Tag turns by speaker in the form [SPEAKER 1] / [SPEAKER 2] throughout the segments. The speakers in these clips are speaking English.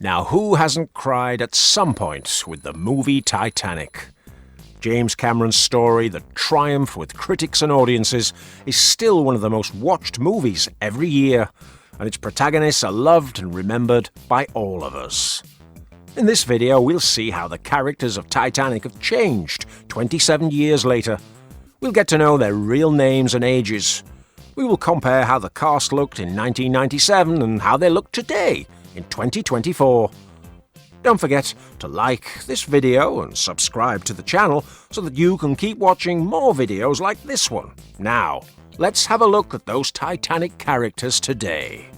[SPEAKER 1] Now, who hasn't cried at some point with the movie Titanic? James Cameron's story that triumphed with critics and audiences is still one of the most watched movies every year, and its protagonists are loved and remembered by all of us. In this video, we'll see how the characters of Titanic have changed 27 years later. We'll get to know their real names and ages. We will compare how the cast looked in 1997 and how they look today in 2024. Don't forget to like this video and subscribe to the channel so that you can keep watching more videos like this one. Now, let's have a look at those Titanic characters today.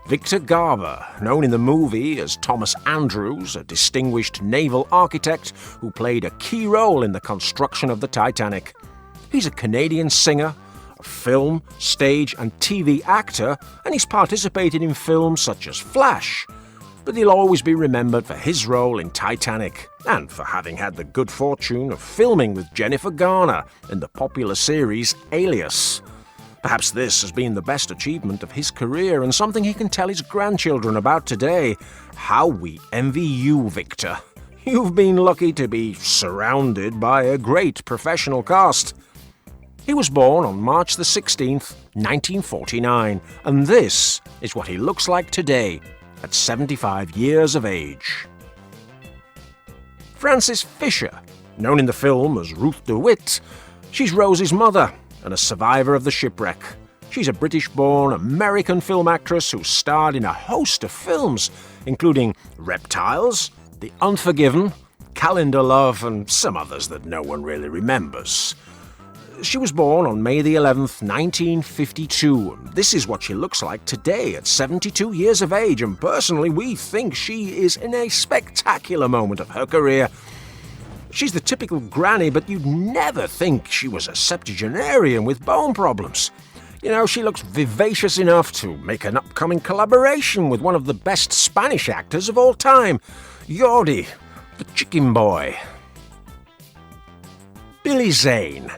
[SPEAKER 1] Victor Garber, known in the movie as Thomas Andrews, a distinguished naval architect who played a key role in the construction of the Titanic. He's a Canadian singer, a film, stage and TV actor, and he's participated in films such as Flash. But he'll always be remembered for his role in Titanic and for having had the good fortune of filming with Jennifer Garner in the popular series Alias. Perhaps this has been the best achievement of his career and something he can tell his grandchildren about today. How we envy you, Victor. You've been lucky to be surrounded by a great professional cast. He was born on March the 16th, 1949, and this is what he looks like today, at 75 years of age. Frances Fisher, known in the film as Ruth DeWitt, she's Rose's mother and a survivor of the shipwreck. She's a British-born American film actress who starred in a host of films, including Reptiles, The Unforgiven, Calendar Love, and some others that no one really remembers. She was born on May the 11th, 1952. This is what she looks like today at 72 years of age, and personally we think she is in a spectacular moment of her career. She's the typical granny, but you'd never think she was a septuagenarian with bone problems. You know, she looks vivacious enough to make an upcoming collaboration with one of the best Spanish actors of all time, Jordi, the Chicken Boy. Billy Zane.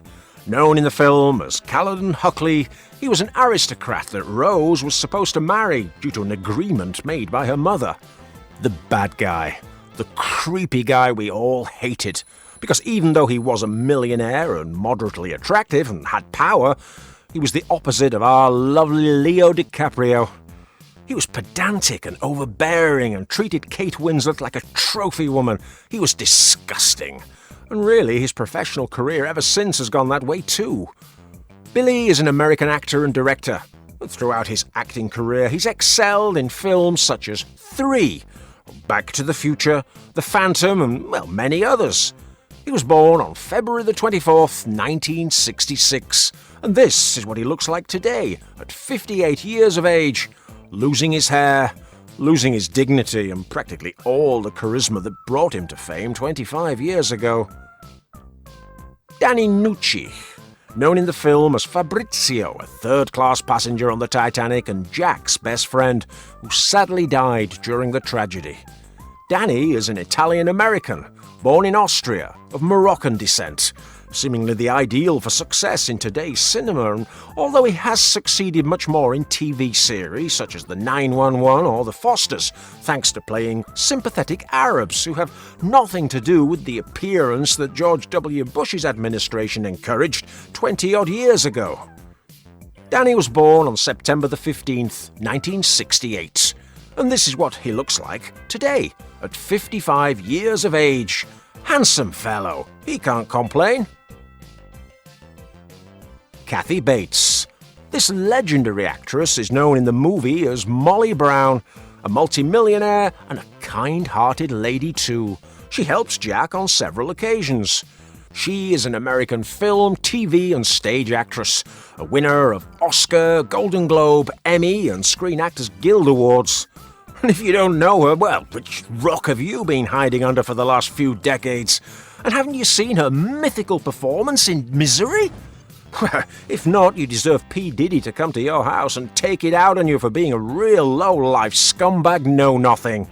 [SPEAKER 1] Known in the film as Caledon Huckley, he was an aristocrat that Rose was supposed to marry due to an agreement made by her mother. The bad guy. The creepy guy we all hated. Because even though he was a millionaire and moderately attractive and had power, he was the opposite of our lovely Leo DiCaprio. He was pedantic and overbearing and treated Kate Winslet like a trophy woman. He was disgusting. And really, his professional career ever since has gone that way too. Billy is an American actor and director. Throughout his acting career, he's excelled in films such as 3, Back to the Future, The Phantom, and, well, many others. He was born on February the 24th, 1966, and this is what he looks like today, at 58 years of age, losing his hair, losing his dignity, and practically all the charisma that brought him to fame 25 years ago. Danny Nucci, known in the film as Fabrizio, a third-class passenger on the Titanic and Jack's best friend, who sadly died during the tragedy. Danny is an Italian-American, born in Austria, of Moroccan descent, seemingly the ideal for success in today's cinema, and although he has succeeded much more in TV series such as the 911 or the Fosters, thanks to playing sympathetic Arabs who have nothing to do with the appearance that George W. Bush's administration encouraged 20-odd years ago. Danny was born on September the 15th, 1968, and this is what he looks like today, at 55 years of age. Handsome fellow, he can't complain. Kathy Bates. This legendary actress is known in the movie as Molly Brown, a multimillionaire and a kind-hearted lady too. She helps Jack on several occasions. She is an American film, TV and stage actress, a winner of Oscar, Golden Globe, Emmy and Screen Actors Guild Awards. And if you don't know her, well, which rock have you been hiding under for the last few decades? And haven't you seen her mythical performance in Misery? Well, if not, you deserve P. Diddy to come to your house and take it out on you for being a real low-life scumbag know-nothing.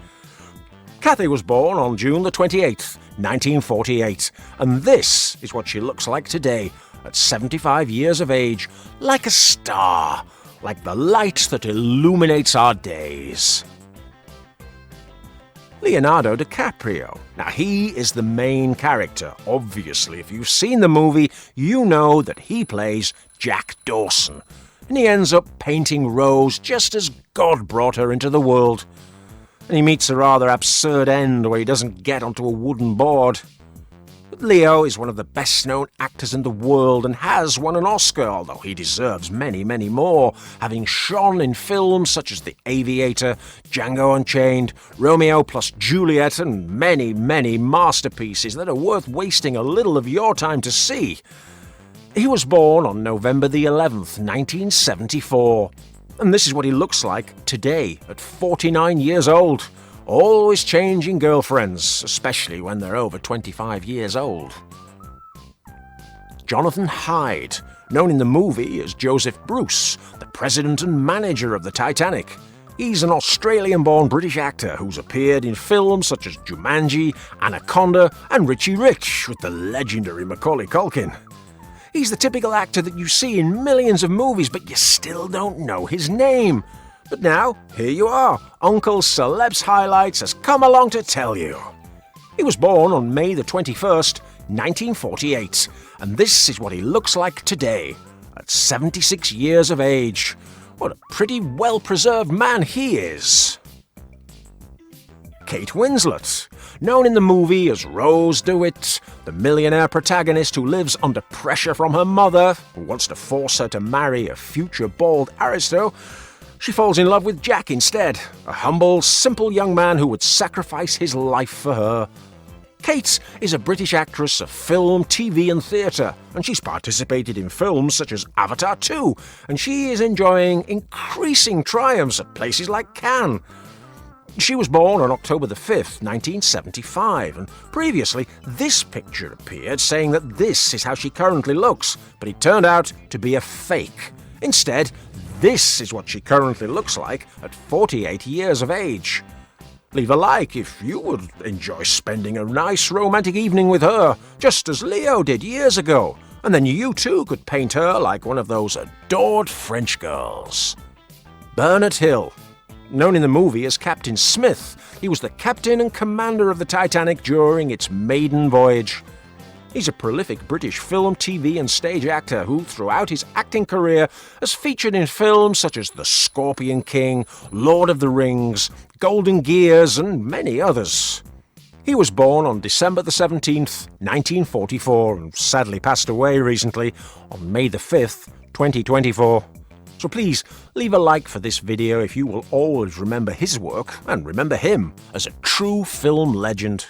[SPEAKER 1] Kathy was born on June the 28th, 1948, and this is what she looks like today, at 75 years of age, like a star, like the light that illuminates our days. Leonardo DiCaprio. Now, he is the main character. Obviously, if you've seen the movie, you know that he plays Jack Dawson. And he ends up painting Rose just as God brought her into the world. And he meets a rather absurd end where he doesn't get onto a wooden board. But Leo is one of the best-known actors in the world and has won an Oscar, although he deserves many, many more, having shone in films such as The Aviator, Django Unchained, Romeo plus Juliet, and many, many masterpieces that are worth wasting a little of your time to see. He was born on November the 11th, 1974, and this is what he looks like today at 49 years old. Always changing girlfriends, especially when they're over 25 years old. Jonathan Hyde, known in the movie as Joseph Bruce, the president and manager of the Titanic. He's an Australian-born British actor who's appeared in films such as Jumanji, Anaconda, and Richie Rich with the legendary Macaulay Culkin. He's the typical actor that you see in millions of movies, but you still don't know his name. But now, here you are. Uncle Celebs Highlights has come along to tell you. He was born on May the 21st, 1948, and this is what he looks like today, at 76 years of age. What a pretty well-preserved man he is. Kate Winslet, known in the movie as Rose DeWitt, the millionaire protagonist who lives under pressure from her mother, who wants to force her to marry a future bald aristo. She falls in love with Jack instead, a humble, simple young man who would sacrifice his life for her. Kate is a British actress of film, TV and theatre, and she's participated in films such as Avatar 2, and she is enjoying increasing triumphs at places like Cannes. She was born on October the 5th, 1975, and previously this picture appeared saying that this is how she currently looks, but it turned out to be a fake. Instead, this is what she currently looks like at 48 years of age. Leave a like if you would enjoy spending a nice romantic evening with her, just as Leo did years ago, and then you too could paint her like one of those adored French girls. Burt Hill, known in the movie as Captain Smith, he was the captain and commander of the Titanic during its maiden voyage. He's a prolific British film, TV and stage actor who, throughout his acting career, has featured in films such as The Scorpion King, Lord of the Rings, Golden Gears and many others. He was born on December the 17th, 1944 and sadly passed away recently on May the 5th, 2024. So please, leave a like for this video if you will always remember his work and remember him as a true film legend.